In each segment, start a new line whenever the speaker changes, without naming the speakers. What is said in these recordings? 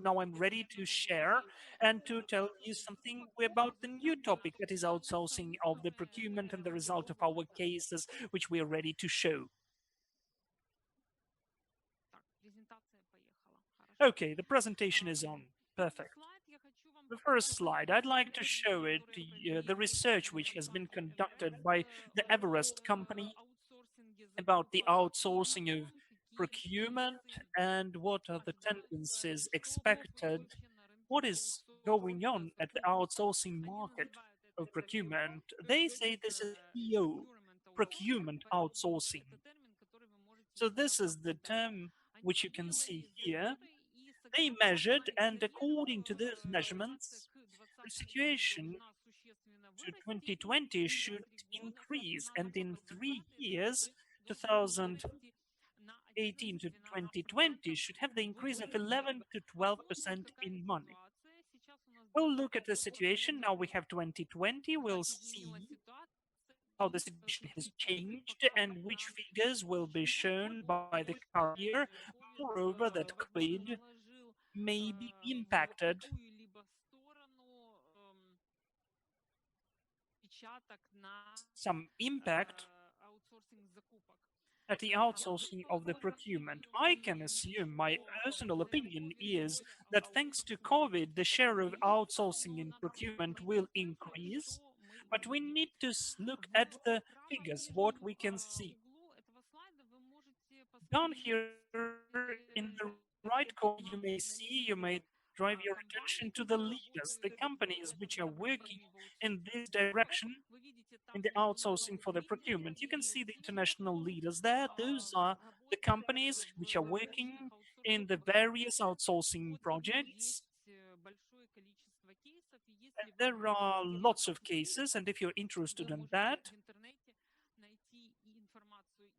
now I'm ready to share and to tell you something about the new topic, that is outsourcing of the procurement and the result of our cases, which we are ready to show. Okay, the presentation is on. Perfect. The first slide, I'd like to show it to you, the research which has been conducted by the Everest company about the outsourcing of procurement and what are the tendencies expected, what is going on at the outsourcing market of procurement. They say this is PO, procurement outsourcing. So this is the term which you can see here. They measured, and according to those measurements, the situation to 2020 should increase, and in 3 years, 2018 to 2020, should have the increase of 11 to 12% in money. We'll look at the situation. Now we have 2020. We'll see how the situation has changed and which figures will be shown by the current year. Moreover, that COVID may be impacted some impact at the outsourcing of the procurement. I can assume, my personal opinion is that thanks to COVID, the share of outsourcing in procurement will increase, but we need to look at the figures, what we can see. Down here in the right corner, you may drive your attention to the leaders, the companies which are working in this direction in the outsourcing for the procurement. You can see the international leaders there. Those are the companies which are working in the various outsourcing projects. And there are lots of cases, and if you're interested in that,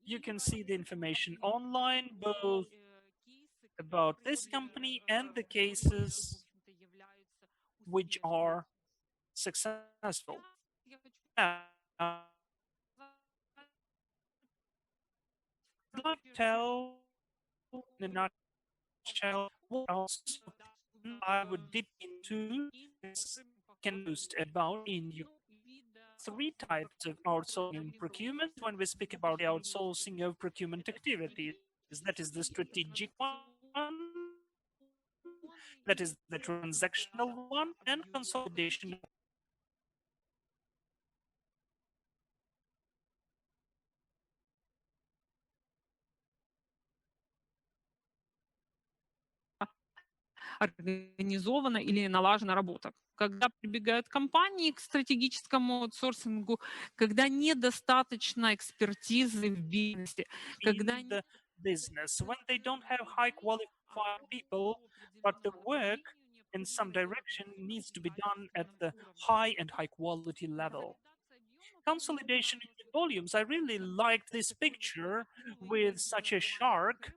you can see the information online, both about this company and the cases which are successful. I'd like to tell in a nutshell what else I would dip into this can boost about in you. Three types of outsourcing procurement when we speak about the outsourcing of procurement activities. That is the strategic one, that is the transactional one, and consolidation.
Организована или налажена работа. Когда прибегают компании к стратегическому аутсорсингу, когда недостаточно экспертизы в бизнесе, когда
business, when they don't have high qualified people, but the work in some direction needs to be done at the high and high quality level. Consolidation in the volumes. I really liked this picture with such a shark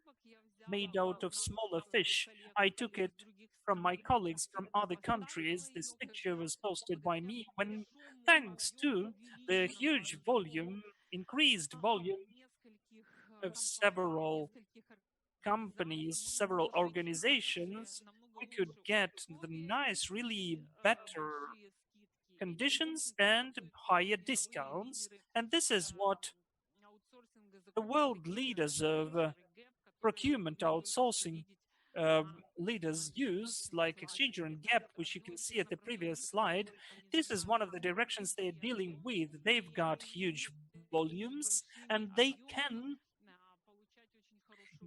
made out of smaller fish. I took it from my colleagues from other countries. This picture was posted by me when, thanks to the huge volume, increased volume of several companies, several organizations, we could get the nice, really better conditions and higher discounts. And this is what the world leaders of procurement outsourcing leaders use, like Exchanger and Gap, which you can see at the previous slide. This is one of the directions they're dealing with. They've got huge volumes and they can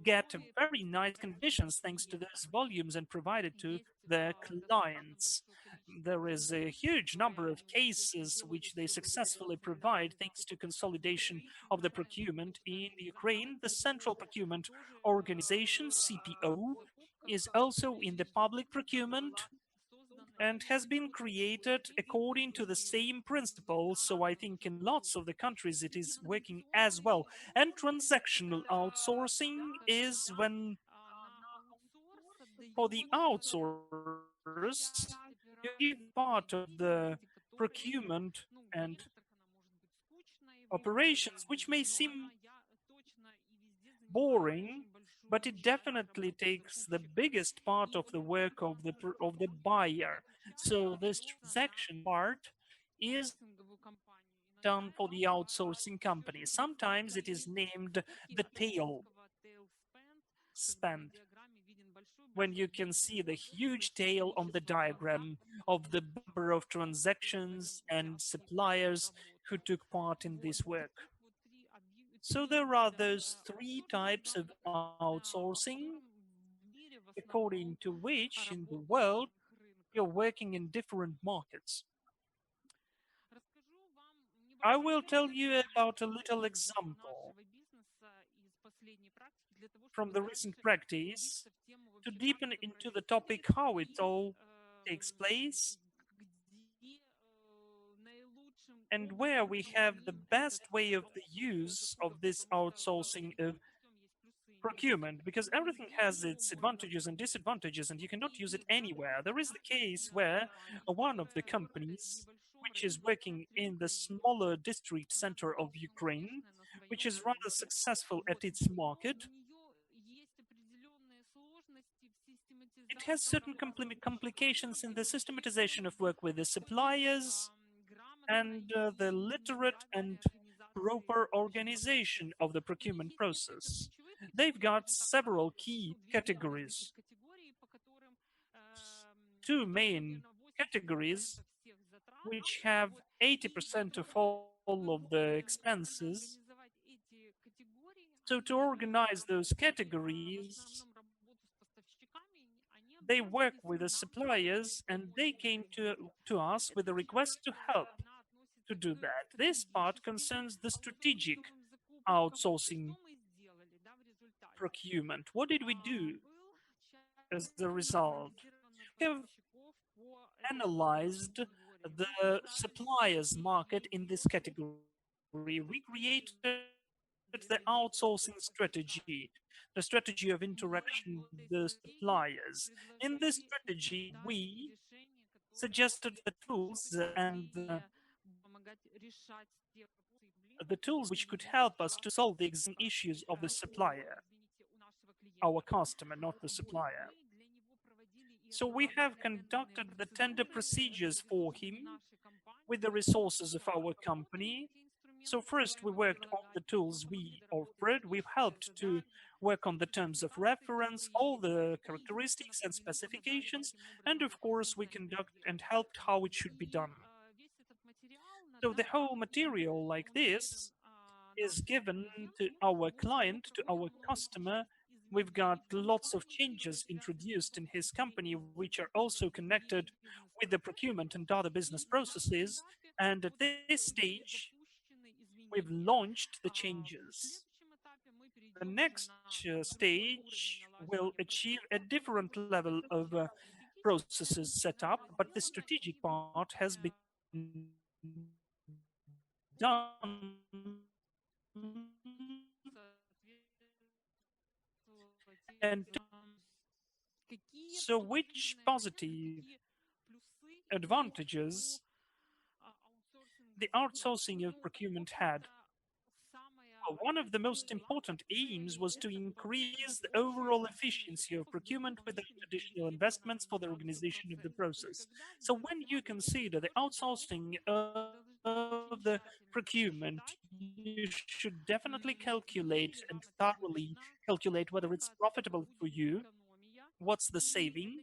get very nice conditions thanks to those volumes and provide it to their clients. There is a huge number of cases which they successfully provide thanks to consolidation of the procurement in Ukraine. The Central Procurement Organization, CPO, is also in the public procurement and has been created according to the same principles. So I think in lots of the countries it is working as well. And transactional outsourcing is when for the outsource, you give part of the procurement and operations, which may seem boring, but it definitely takes the biggest part of the work of the buyer. So this transaction part is done for the outsourcing company. Sometimes it is named the tail spend, when you can see the huge tail on the diagram of the number of transactions and suppliers who took part in this work. So there are those three types of outsourcing according to which in the world you're working in different markets. I will tell you about a little example from the recent practice to deepen into the topic how it all takes place and where we have the best way of the use of this outsourcing of procurement, because everything has its advantages and disadvantages and you cannot use it anywhere. There is the case where one of the companies which is working in the smaller district center of Ukraine, which is rather successful at its market, it has certain complications in the systematization of work with the suppliers and the literate and proper organization of the procurement process. They've got several key categories, two main categories, which have 80% of all of the expenses. So, to organize those categories, they work with the suppliers and they came to us with a request to help to do that. This part concerns the strategic outsourcing procurement. What did we do as a result? We have analyzed the suppliers market in this category. We created the outsourcing strategy, the strategy of interaction with the suppliers. In this strategy, we suggested the tools and the tools which could help us to solve the existing issues of the supplier, our customer, not the supplier. So we have conducted the tender procedures for him with the resources of our company. So first we worked on the tools we offered. We've helped to work on the terms of reference, all the characteristics and specifications, and of course we conduct and helped how it should be done. So the whole material like this is given to our client, to our customer. We've got lots of changes introduced in his company, which are also connected with the procurement and other business processes. And at this stage, we've launched the changes. The next stage will achieve a different level of processes set up, but the strategic part has been done. And so, which positive advantages the outsourcing of procurement had? Well, one of the most important aims was to increase the overall efficiency of procurement without additional investments for the organization of the process. So, when you consider the outsourcing of the procurement, you should definitely calculate and thoroughly calculate whether it's profitable for you, what's the saving,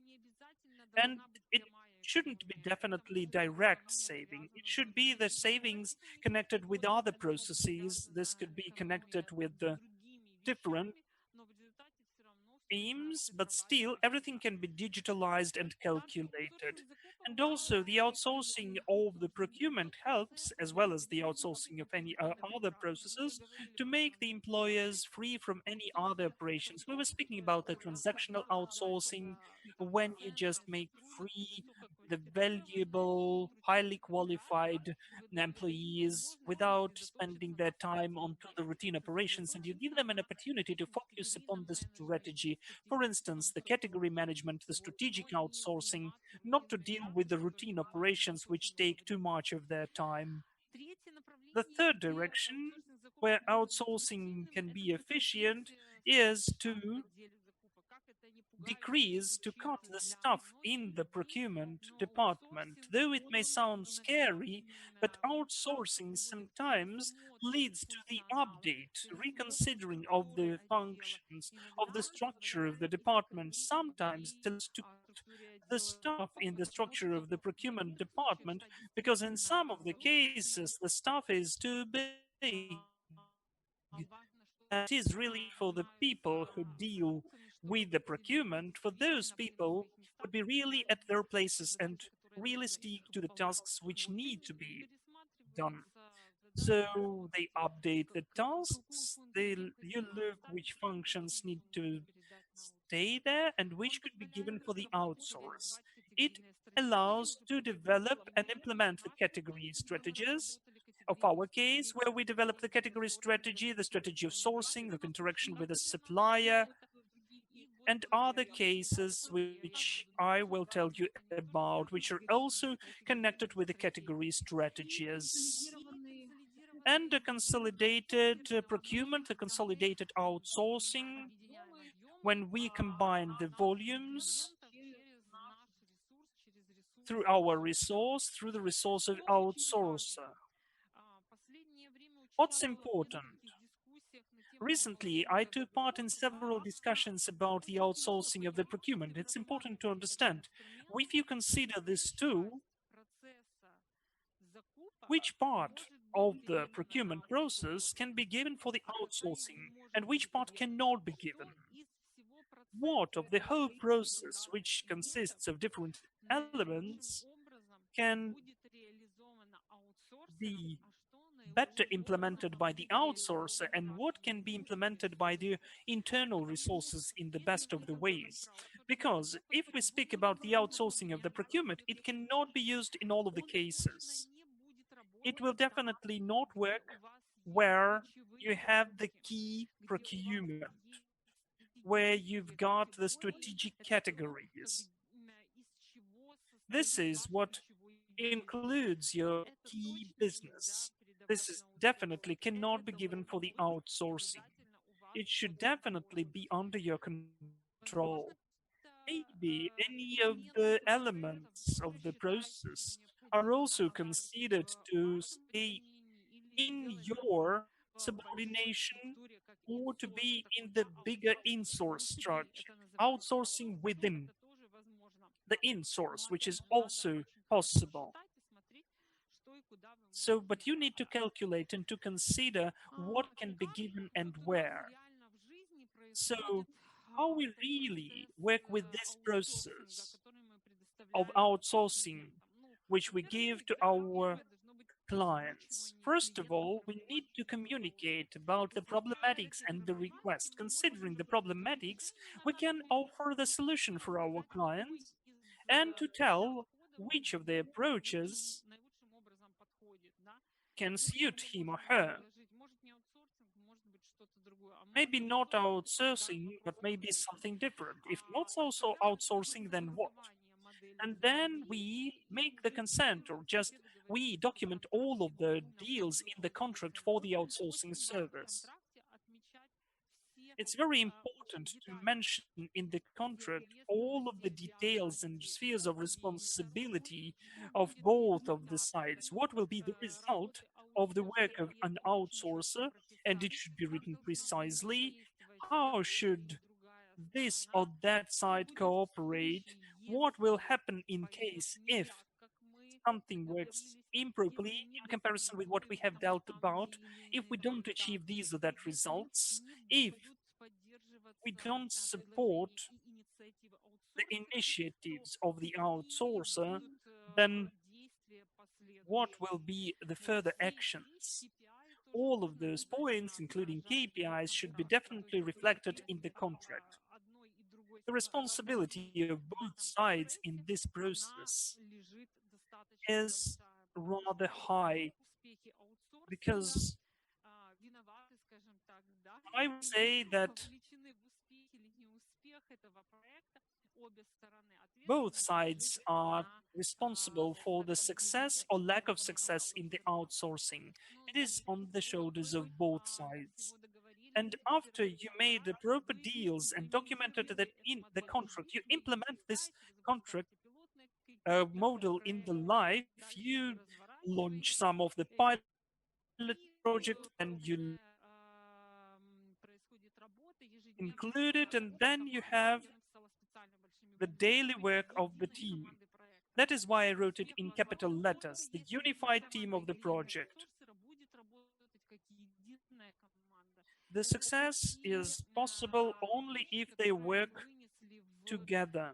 and it shouldn't be definitely direct saving. It should be the savings connected with other processes. This could be connected with the different aims, but still everything can be digitalized and calculated. And also, the outsourcing of the procurement helps, as well as the outsourcing of any other processes, to make the employers free from any other operations. We were speaking about the transactional outsourcing, when you just make free the valuable, highly qualified employees without spending their time onto the routine operations, and you give them an opportunity to focus upon the strategy. For instance, the category management, the strategic outsourcing, not to deal with the routine operations which take too much of their time. The third direction where outsourcing can be efficient is to decrease, to cut the stuff in the procurement department. Though it may sound scary, but outsourcing sometimes leads to the update, reconsidering of the functions, of the structure of the department. Sometimes it allows to cut the stuff in the structure of the procurement department because in some of the cases the stuff is too big and it is really for the people who deal with the procurement, for those people would be really at their places and really stick to the tasks which need to be done. So they update the tasks, you look which functions need to stay there and which could be given for the outsource. It allows to develop and implement the category strategies. Of our case, where we develop the category strategy, the strategy of sourcing, of interaction with the supplier, and other cases which I will tell you about, which are also connected with the category strategies. And a consolidated procurement, a consolidated outsourcing, when we combine the volumes through our resource, through the resource of outsourcer. What's important? Recently, I took part in several discussions about the outsourcing of the procurement. It's important to understand, if you consider this too, which part of the procurement process can be given for the outsourcing and which part cannot be given? What of the whole process, which consists of different elements, can be better implemented by the outsourcer and what can be implemented by the internal resources in the best of the ways. Because if we speak about the outsourcing of the procurement, it cannot be used in all of the cases. It will definitely not work where you have the key procurement, where you've got the strategic categories. This is what includes your key business. This is definitely cannot be given for the outsourcing. It should definitely be under your control. Maybe any of the elements of the process are also considered to stay in your subordination or to be in the bigger in-source structure, outsourcing within the in-source, which is also possible. So, but you need to calculate and to consider what can be given and where. So, how we really work with this process of outsourcing, which we give to our clients. First of all, we need to communicate about the problematics and the request. Considering the problematics, we can offer the solution for our clients and to tell which of the approaches can suit him or her. Maybe not outsourcing, but maybe something different. If not also outsourcing, then what? And then we make the consent or just we document all of the deals in the contract for the outsourcing service. It's very important to mention in the contract all of the details and spheres of responsibility of both of the sides. What will be the result of the work of an outsourcer? And it should be written precisely. How should this or that side cooperate? What will happen in case if something works improperly in comparison with what we have dealt about, if we don't achieve these or that results, if we don't support the initiatives of the outsourcer, then what will be the further actions? All of those points, including KPIs, should be definitely reflected in the contract. The responsibility of both sides in this process is rather high because I would say that both sides are responsible for the success or lack of success in the outsourcing. It is on the shoulders of both sides. And after you made the proper deals and documented that in the contract, you implement this contract model in the life, you launch some of the pilot project and you include it, and then you have the daily work of the team. That is why I wrote it in capital letters, the unified team of the project. The success is possible only if they work together.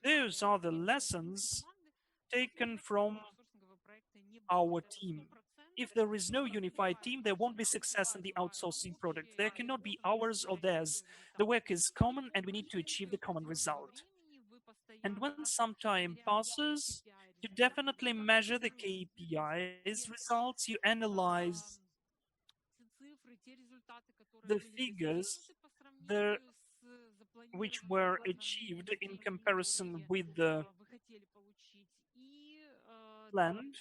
Those are the lessons taken from our team. If there is no unified team, there won't be success in the outsourcing product. There cannot be ours or theirs. The work is common and we need to achieve the common result. And when some time passes, you definitely measure the KPIs results, you analyze the figures the, which were achieved in comparison with the planned,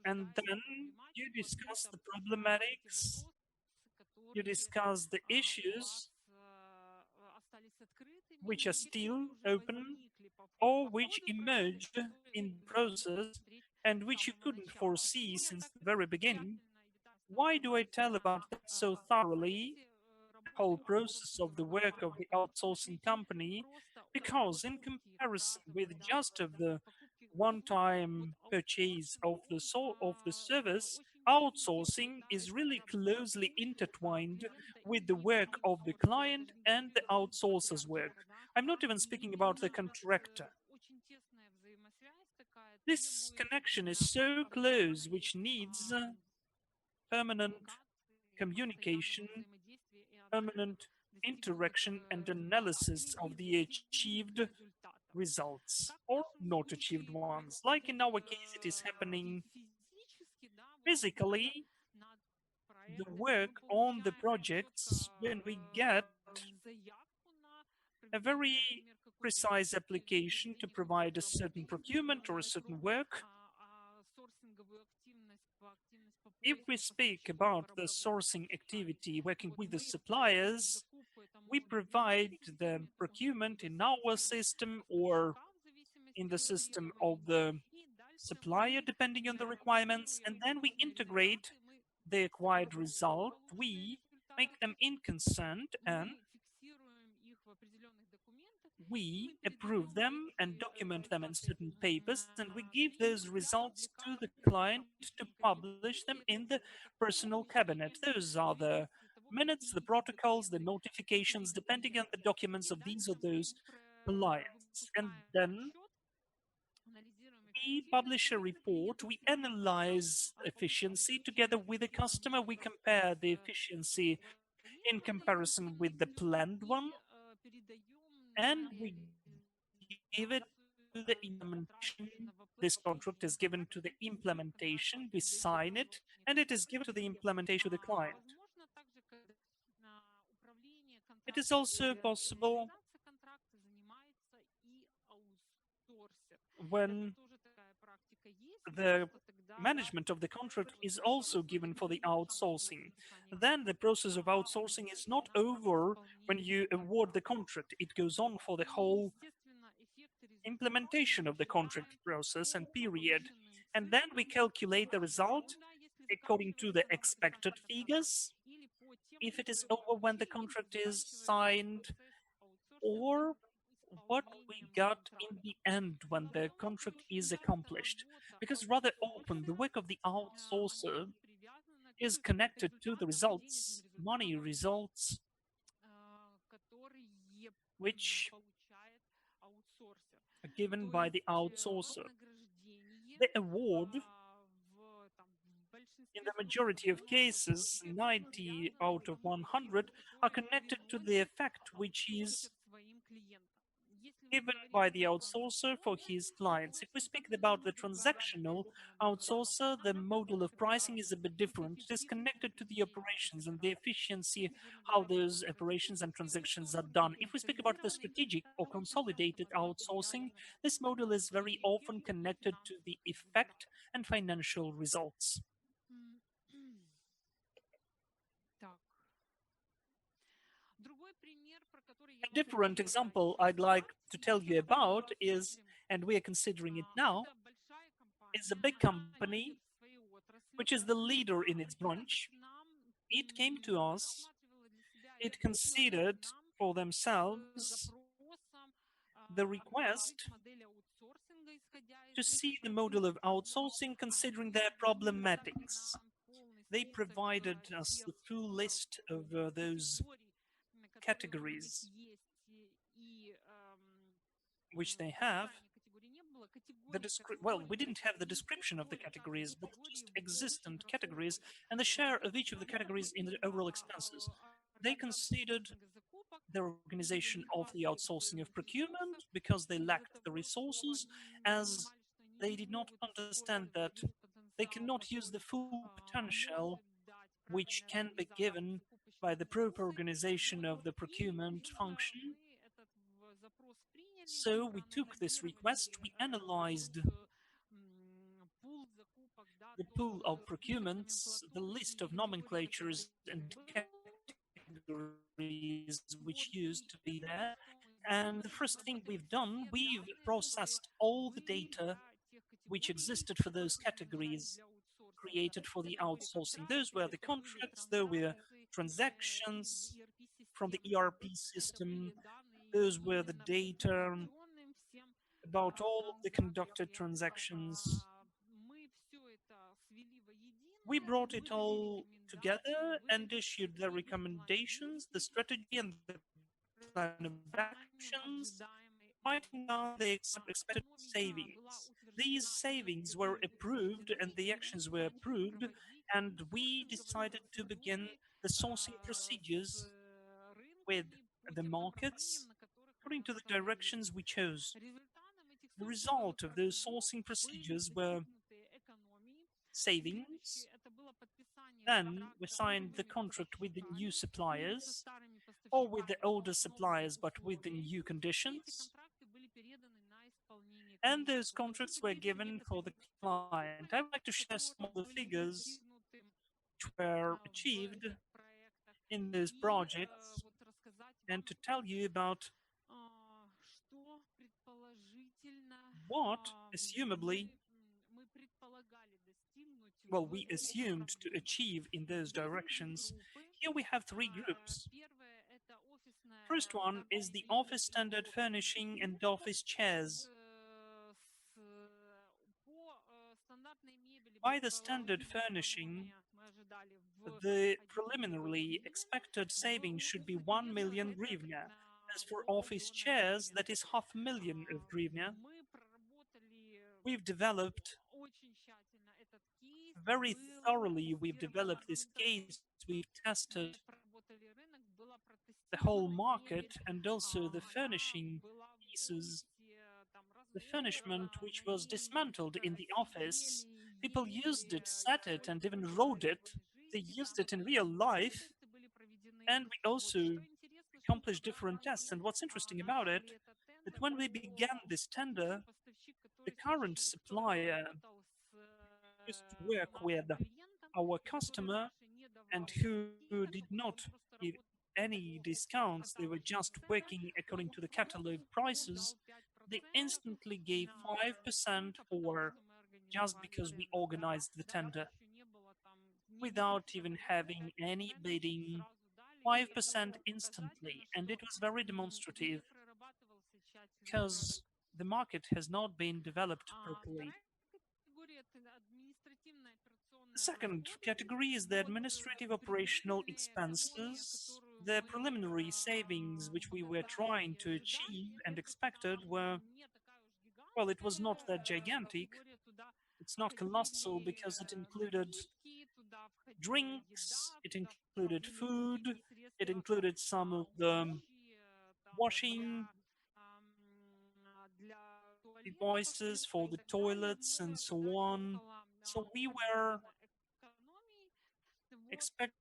and then you discuss the problematics, you discuss the issues which are still open or which emerged in the process and which you couldn't foresee since the very beginning. Why do I tell about that so thoroughly? The whole process of the work of the outsourcing company, because in comparison with just of the one-time purchase of the service, outsourcing is really closely intertwined with the work of the client and the outsourcer's work. I'm not even speaking about the contractor. This connection is so close, which needs permanent communication, permanent interaction, and analysis of the achieved results or not achieved ones. Like in our case, it is happening physically, the work on the projects when we get a very precise application to provide a certain procurement or a certain work. If we speak about the sourcing activity working with the suppliers, we provide the procurement in our system or in the system of the supplier, depending on the requirements, and then we integrate the acquired result. We make them in consent and we approve them and document them in certain papers, and we give those results to the client to publish them in the personal cabinet. Those are the minutes, the protocols, the notifications, depending on the documents of these or those clients. And then we publish a report, we analyze efficiency together with the customer, we compare the efficiency in comparison with the planned one, and we give it to the implementation. This contract is given to the implementation, we sign it, and it is given to the implementation to the client. It is also possible when the management of the contract is also given for the outsourcing. Then the process of outsourcing is not over when you award the contract. It goes on for the whole implementation of the contract process and period. And then we calculate the result according to the expected figures, if it is over when the contract is signed, or what we got in the end when the contract is accomplished. Because rather often the work of the outsourcer is connected to the results, money results, which are given by the outsourcer. The award, in the majority of cases, 90 out of 100, are connected to the effect which is given by the outsourcer for his clients. If we speak about the transactional outsourcer, the model of pricing is a bit different. It is connected to the operations and the efficiency, how those operations and transactions are done. If we speak about the strategic or consolidated outsourcing, this model is very often connected to the effect and financial results. Different example I'd like to tell you about is, and we are considering it now, is a big company which is the leader in its branch. It came to us, it considered for themselves the request to see the model of outsourcing considering their problematics. They provided us the full list of those categories which they have. Well, we didn't have the description of the categories, but just existent categories and the share of each of the categories in the overall expenses. They considered the organization of the outsourcing of procurement because they lacked the resources, as they did not understand that they cannot use the full potential which can be given by the proper organization of the procurement function. So we took this request, we analyzed the pool of procurements, the list of nomenclatures and categories which used to be there. And the first thing we've done, we've processed all the data which existed for those categories created for the outsourcing. Those were the contracts, those were transactions from the ERP system, those were the data about all of the conducted transactions. We brought it all together and issued the recommendations, the strategy, and the plan of actions, writing down the expected savings. These savings were approved and the actions were approved, and we decided to begin the sourcing procedures with the markets according to the directions we chose. The result of those sourcing procedures were savings. Then we signed the contract with the new suppliers or with the older suppliers but with the new conditions. And those contracts were given for the client. I would like to share some of the figures which were achieved in those projects and to tell you about what, assumably, well, we assumed to achieve in those directions. Here we have three groups. First one is the office standard furnishing and office chairs. By the standard furnishing, the preliminarily expected savings should be 1 million hryvnia. As for office chairs, that is 500,000 of hryvnia. We've developed very thoroughly, we've developed this case, we've tested the whole market and also the furnishing pieces, the furnishment which was dismantled in the office. People used it, sat it, and even rode it. They used it in real life, and we also accomplished different tests. And what's interesting about it, that when we began this tender, the current supplier used to work with our customer and who did not give any discounts, they were just working according to the catalog prices, they instantly gave 5% for just because we organized the tender without even having any bidding. 5% instantly, and it was very demonstrative because the market has not been developed properly. The second category is the administrative operational expenses. The preliminary savings which we were trying to achieve and expected were, well, it was not that gigantic. It's not colossal because it included drinks, it included food, it included some of the washing devices for the toilets and so on. So we were expecting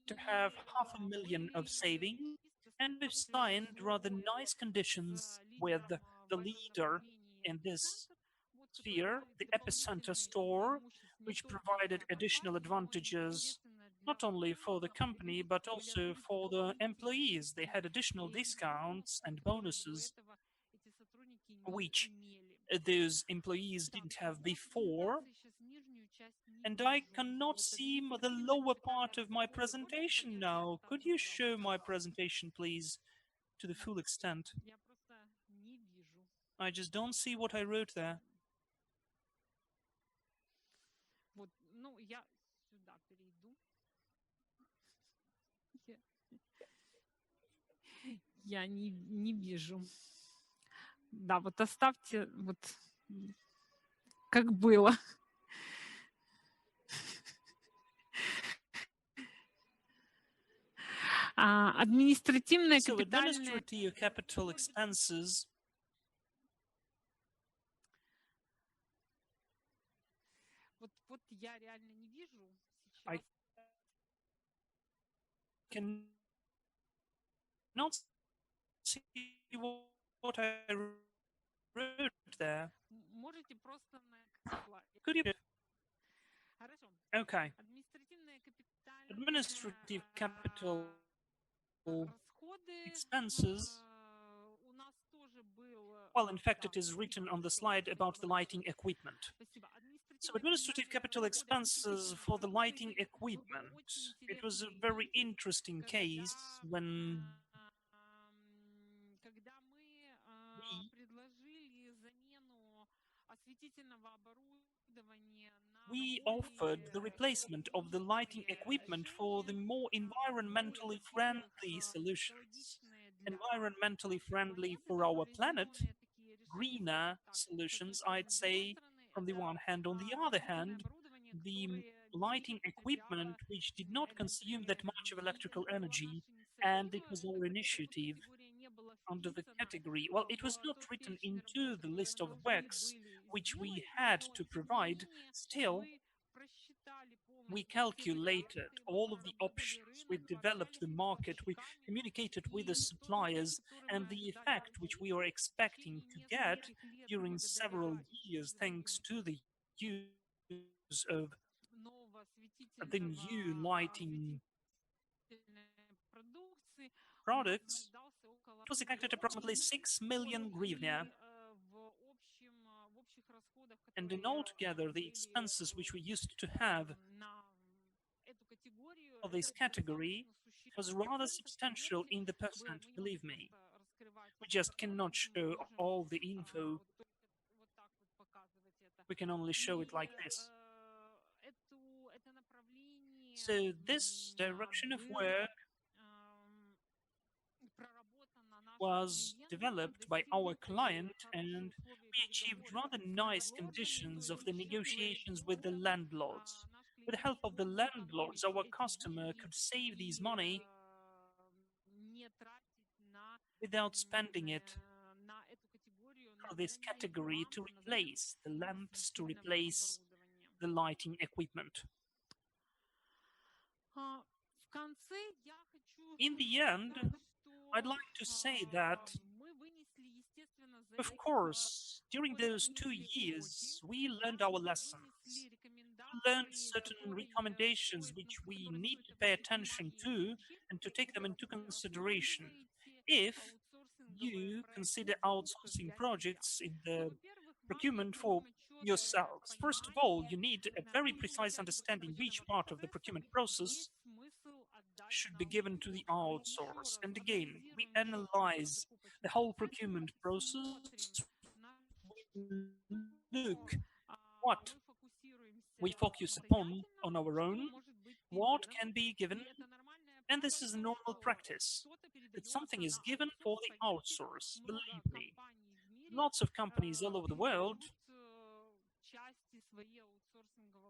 to have 500,000 of savings, and we've signed rather nice conditions with the leader in this sphere, the Epicenter store, which provided additional advantages not only for the company but also for the employees. They had additional discounts and bonuses which those employees didn't have before. And I cannot see the lower part of my presentation now. Could you show my presentation, please, to the full extent? I just don't see what I wrote there.
Вот, ну, я сюда перейду. Я не вижу. Да, вот оставьте вот как было. Административные
So
капитальные...
administrative capital expenses
Вот я реально не вижу
I
сейчас.
cannot see what I wrote there.
Можете просто на слайд.
Could you?
Хорошо.
Okay.
Административные
Administrative capital
расходы
expenses.
у нас тоже был...
Well, in fact, it is written on the slide about the lighting equipment.
Спасибо.
So administrative capital expenses for the lighting equipment. It was a very interesting case when
Когда мы
we
предложили замену осветительного оборудования на
we offered the replacement of the lighting equipment for the more environmentally friendly solutions. Environmentally friendly for our planet, greener solutions, I'd say, from the one hand. On the other hand, the lighting equipment which did not consume that much of electrical energy, and it was our initiative under the category. Well, it was not written into the list of works which we had to provide. Still, we calculated all of the options, we developed the market, we communicated with the suppliers, and the effect which we were expecting to get during several years, thanks to the use of the new lighting products, it was expected approximately 6 million hryvnia. And in altogether, the expenses which we used to have for this category was rather substantial in the percent, believe me. We just cannot show all the info. We can only show it like this. So this direction of work was developed by our client, and we achieved rather nice conditions of the negotiations with the landlords. With the help of the landlords, our customer could save this money without spending it for this category to replace the lamps, to replace the lighting equipment. In the end, I'd like to say that, of course, during those 2 years, we learned our lessons. We learned certain recommendations which we need to pay attention to and to take them into consideration if you consider outsourcing projects in the procurement for yourselves. First of all, you need a very precise understanding which part of the procurement process should be given to the outsource. And again, we analyze the whole procurement process. We look what we focus upon on our own, what can be given, and this is a normal practice. That something is given for the outsource, believe me. Lots of companies all over the world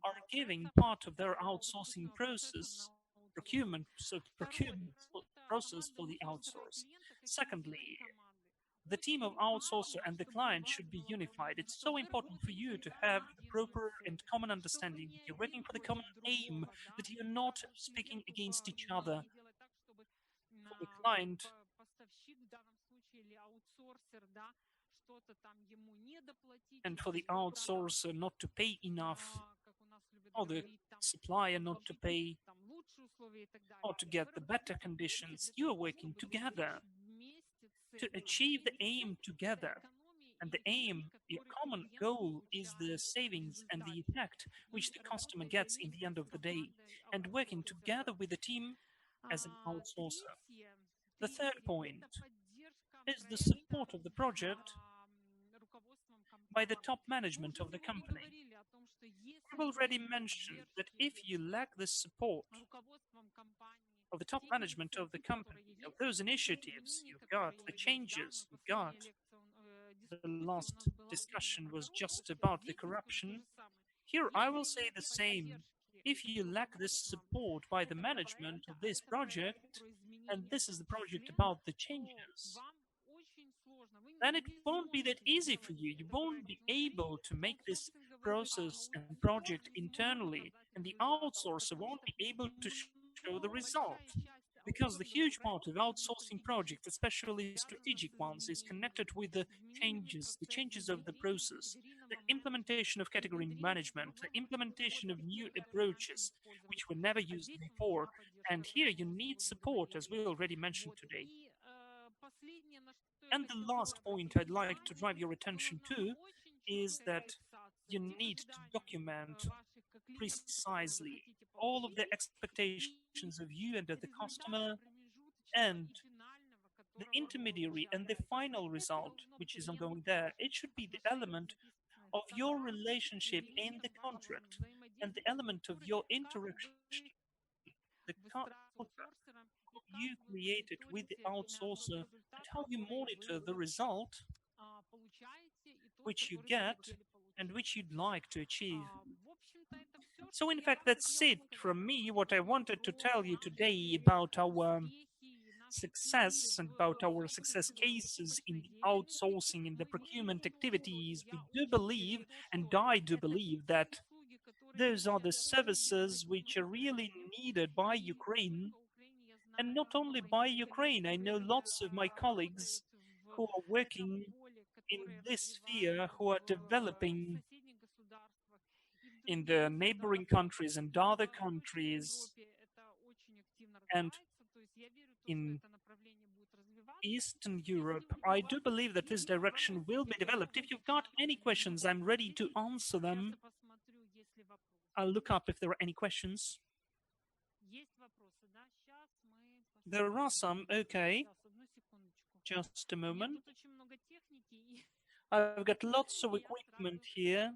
are giving part of their outsourcing process, procurement process for the outsource. Secondly, the team of outsourcer and the client should be unified. It's so important for you to have a proper and common understanding. You're working for the common aim, that you're not speaking against each other. For the client, and for the outsourcer not to pay enough, or the supplier not to pay or to get the better conditions, you are working together to achieve the aim together. And the aim, your common goal, is the savings and the effect which the customer gets in the end of the day, and working together with the team as an outsourcer. The third point is the support of the project by the top management of the company. I've already mentioned that if you lack the support of the top management of the company, of those initiatives you've got, the changes you've got, the last discussion was just about the corruption. Here I will say the same. If you lack this support by the management of this project, and this is the project about the changes, then it won't be that easy for you. You won't be able to make this process and project internally, and the outsourcer won't be able to show the result. Because the huge part of outsourcing projects, especially the strategic ones, is connected with the changes of the process, the implementation of category management, the implementation of new approaches which were never used before. And here you need support, as we already mentioned today. And the last point I'd like to drive your attention to is that you need to document precisely all of the expectations of you and of the customer and the intermediary and the final result, which is ongoing there. It should be the element of your relationship in the contract and the element of your interaction, the culture you created with the outsourcer, and how you monitor the result which you get and which you'd like to achieve. So, in fact, that's it from me. What I wanted to tell you today about our success and about our success cases in the outsourcing in the procurement activities. We do believe, and I do believe, that those are the services which are really needed by Ukraine, and not only by Ukraine. I know lots of my colleagues who are working in this sphere, who are developing in the neighboring countries and other countries, and in Eastern Europe. I do believe that this direction will be developed. If you've got any questions, I'm ready to answer them. I'll look up if there are any questions. There are some, okay. Just a moment. I've got lots of equipment here.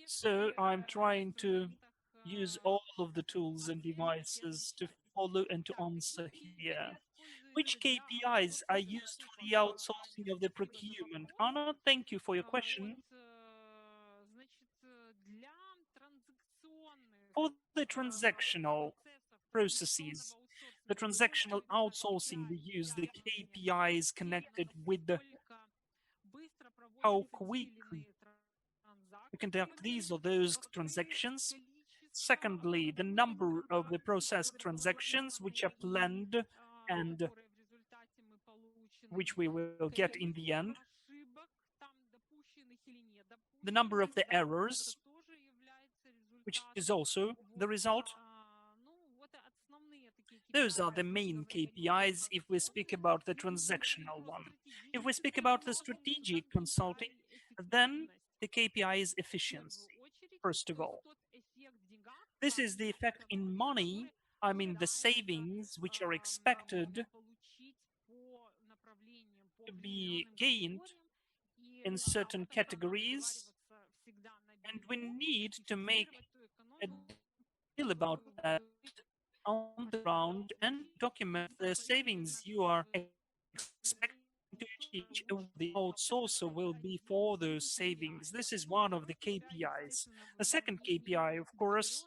So I'm trying to use all of the tools and devices to follow and to answer here. Which KPIs are used for the outsourcing of the procurement? Anna, thank you for your question. For the transactional processes, the transactional outsourcing, we use the KPIs connected with how quickly we conduct these or those transactions. Secondly, the number of the processed transactions which are planned and which we will get in the end. The number of the errors, which is also the result. Those are the main KPIs if we speak about the transactional one. If we speak about the strategic consulting, then the KPI is efficiency, first of all. This is the effect in money, I mean the savings which are expected to be gained in certain categories, and we need to make a deal about that on the ground and document the savings you are expecting to achieve. The outsourcer will be for those savings. This is one of the KPIs. The second KPI, of course,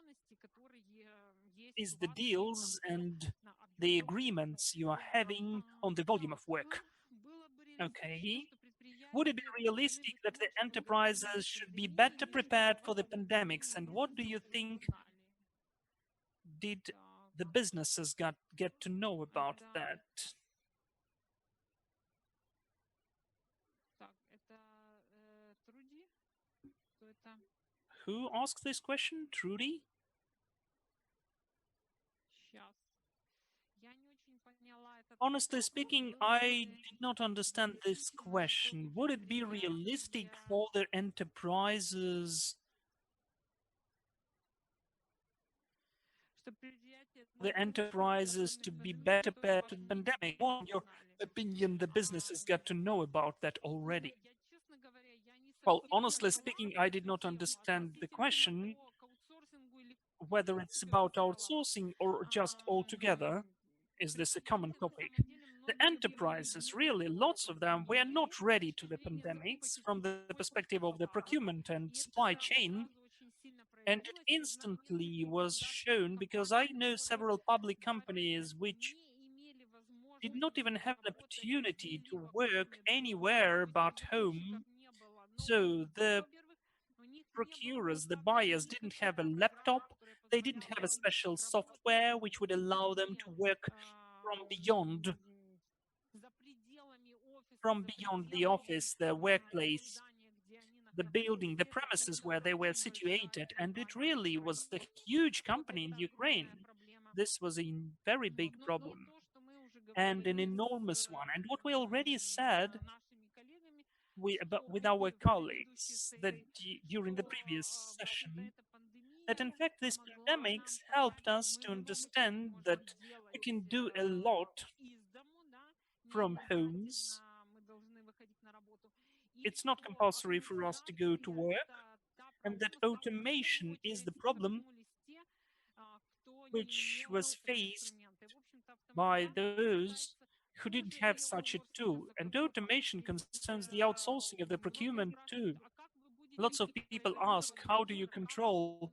is the deals and the agreements you are having on the volume of work. Okay. Would it be realistic that the enterprises should be better prepared for the pandemics? And what do you think did the businesses get to know about that? Who asked this question? Trudy?
Сейчас. Я не очень поняла этот
Honestly
вопрос.
speaking,
Было
I
бы
did not understand this
действительно, что
question. Would it be realistic
предприятия,
for the enterprises
что предприятия
the
смогли устроиться по
enterprises to be
механизму,
better
который
prepared to
вас
the
не
pandemic? Well, in your
знали.
opinion, the businesses got to know about that
Не знаю,
already.
я, честно говоря, я не
Well,
совсем
honestly
поняла
speaking, I did
эту
not
тему
understand the
относительно
question,
того, к аутсорсингу или
whether it's
принципе в
about
целом.
outsourcing or just altogether.
Ам,
Is this a common
Предприятия на
topic?
самом деле
The
многие были
enterprises,
не
really,
готовы
lots
к
of them were
пандемии.
not ready to the
Ими
pandemics from
закупочный
the
просто
perspective of the
пропал.
procurement and
И это
supply chain,
сразу очень сильно
and it
проявилось. Я знаю
instantly
нескольких
was
государственных
shown because I
компаний,
know
которые
several public
вообще
companies which
не имели
did not even
возможности
have an
работать
opportunity to
где-либо,
work
кроме дома.
anywhere
То есть
but
закупщиков
home.
не было.
So
Ну,
the
во-первых, у них не было
procurers, the
пока
buyers,
ни
didn't have a
каких-то программ,
laptop,
которые
they didn't
позволяли
have a
им
special
работать
software which would allow them
не
to work from beyond
за
the
пределами
office, their
того
workplace,
здания, где они
the
находились.
building, the
И это
premises where
была
they were
очень большая
situated, and it
компания в
really was
Украине.
a huge
Вот
company in
это огромная
Ukraine.
проблема.
This was a very
Вот.
big
Но
problem
то, что мы уже
and an
говорили
enormous one. And what we already said
нашими коллегами,
but
что
with our
в предыдущей
colleagues that
сессии,
during the
что
previous
в общем-то
session,
эта
that in
пандемия
fact these
помогла
pandemics
нам
helped
понять, что
us
мы
to
в любом случае
understand
можем
that we
делать
can do a lot
из дому, да, не
from homes.
обязательно мы должны выходить на работу, и
It's not
что
compulsory for us to go to
автоматизация
work,
это та
and that
проблема, с которой в первую
automation is the
очередь
problem
столкнулись те, кто не
which
имел
was
этого
faced
инструмента. И, в общем-то,
by
автоматизация
those
касается
who didn't
тоже
have
и
such a
аутсорсинга,
tool.
за
And
которого
automation
ведь
concerns the outsourcing of the
многие
procurement too.
спрашивают, а как вы
Lots
будете
of people ask,
контролировать
how do you
аудитора, как
control
он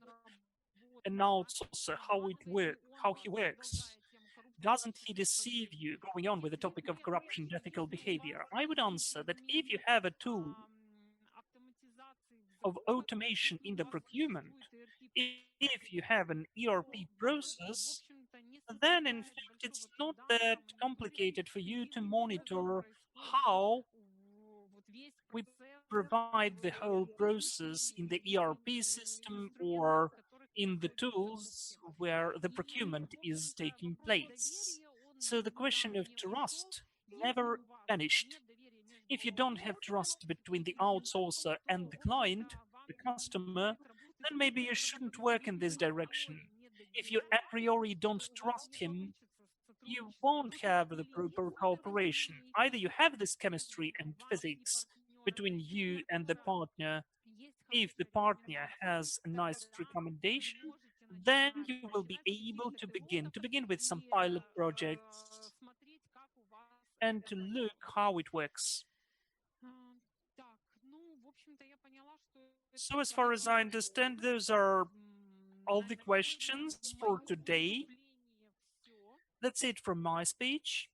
an
работает, да?
outsourcer, how he works?
Продолжая тему коррупции и
Doesn't he
этических
deceive
поведений.
you? Going on with the
Если
topic of corruption and ethical
если у
behavior,
вас
I would answer that if
инструмент
you have a tool
автоматизации в
of
закупках,
automation
если
in
у
the
вас
procurement,
существует
if you have an ERP
то вы, в
process,
общем-то, не
then in
составляете
fact it's
большого
not
труда на
that
самом деле,
complicated for you to
каким образом
monitor
происходит
how
вот весь
we
процесс
provide the whole
в
process in the ERP system
инструментах,
or
в которых
in the
происходит
tools
закупки.
where the
И,
procurement
в
is
общем-то,
taking
вопрос
place.
доверия, он
So the
никуда
question of
не ушел.
trust
Если
never
у вас
vanished.
нет доверия между
If you don't have
аутсорсером
trust between
и
the
результатом,
outsourcer and
то,
the
в
client,
общем-то, вам
the
не
customer,
будет работать,
then maybe you shouldn't work in this
если вы
direction.
априори не
If you
доверяете,
a priori
то
don't
у вас
trust
не
him,
получится
you
сотрудничество.
won't
Тут
have the
или
proper
есть в этом
cooperation.
инструменте
Either you have this
как бы
chemistry and
ваши
physics
партнеры,
between
и у
you and the
партнера
partner.
есть
If the
хорошая
partner
рекомендация,
has a nice
тогда вы
recommendation,
можете
then
начинать
you will be
с
able
каких-то
to begin
пилотов
with some
и
pilot projects
смотреть, как у вас
and
это
to look
пойдет.
how it works.
Так, ну, в общем-то, я поняла, что это,
So as far as I understand, those are all the questions
в
for
моем
today.
выступлении все.
That's it from my speech.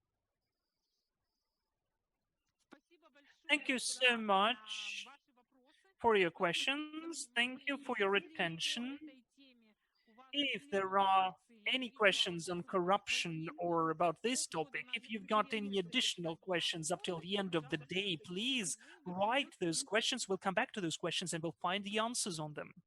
Спасибо
Thank you
большое
so
за
much
ваши вопросы.
for your
Спасибо за
questions. Thank
внимание.
you for your
Если по
attention.
этой теме у вас
If
были
there are
вопросы
any
или
questions on
вопросы
corruption or
возникнут
about
по
this
ходу
topic, if
нашей
you've got any
конференции
additional questions up till the end of the
пожалуйста,
day, please
мы будем
write those
готовы.
questions. We'll come back to those questions and we'll find the answers on them.